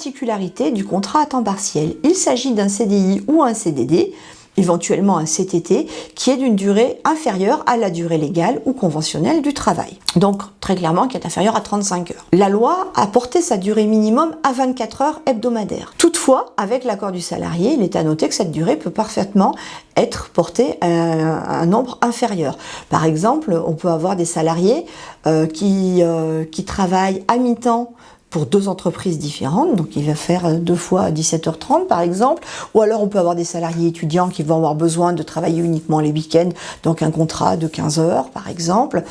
particularité du contrat à temps partiel. Il s'agit d'un CDI ou un CDD, éventuellement un CTT, qui est d'une durée inférieure à la durée légale ou conventionnelle du travail. Donc, très clairement, qui est inférieure à 35 heures. La loi a porté sa durée minimum à 24 heures hebdomadaires. Toutefois, avec l'accord du salarié, il est à noter que cette durée peut parfaitement être portée à un nombre inférieur. Par exemple, on peut avoir des salariés qui travaillent à mi-temps pour 2 entreprises différentes, donc il va faire 2 fois 17h30 par exemple, ou alors on peut avoir des salariés étudiants qui vont avoir besoin de travailler uniquement les week-ends, donc un contrat de 15 heures par exemple.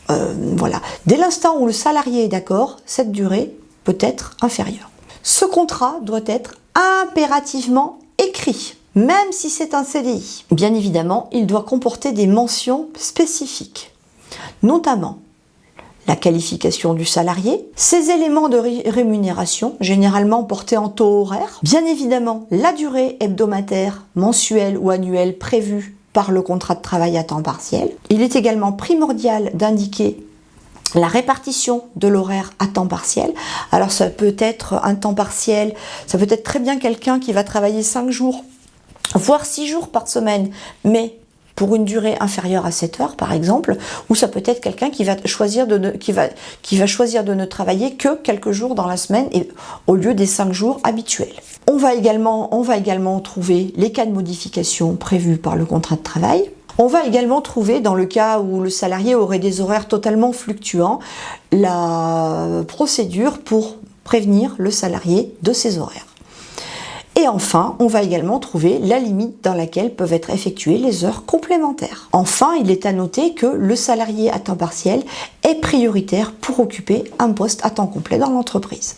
Voilà. Dès l'instant où le salarié est d'accord, cette durée peut être inférieure. Ce contrat doit être impérativement écrit, même si c'est un CDI. Bien évidemment, il doit comporter des mentions spécifiques, notamment la qualification du salarié, ses éléments de rémunération, généralement portés en taux horaire, bien évidemment la durée hebdomadaire, mensuelle ou annuelle prévue par le contrat de travail à temps partiel. Il est également primordial d'indiquer la répartition de l'horaire à temps partiel. Alors ça peut être un temps partiel, ça peut être très bien quelqu'un qui va travailler 5 jours, voire 6 jours par semaine, mais pour une durée inférieure à 7 heures par exemple, ou ça peut être quelqu'un qui va choisir de ne travailler que quelques jours dans la semaine et au lieu des 5 jours habituels. On va également trouver les cas de modification prévus par le contrat de travail. On va également trouver, dans le cas où le salarié aurait des horaires totalement fluctuants, la procédure pour prévenir le salarié de ses horaires. Et enfin, on va également trouver la limite dans laquelle peuvent être effectuées les heures complémentaires. Enfin, il est à noter que le salarié à temps partiel est prioritaire pour occuper un poste à temps complet dans l'entreprise.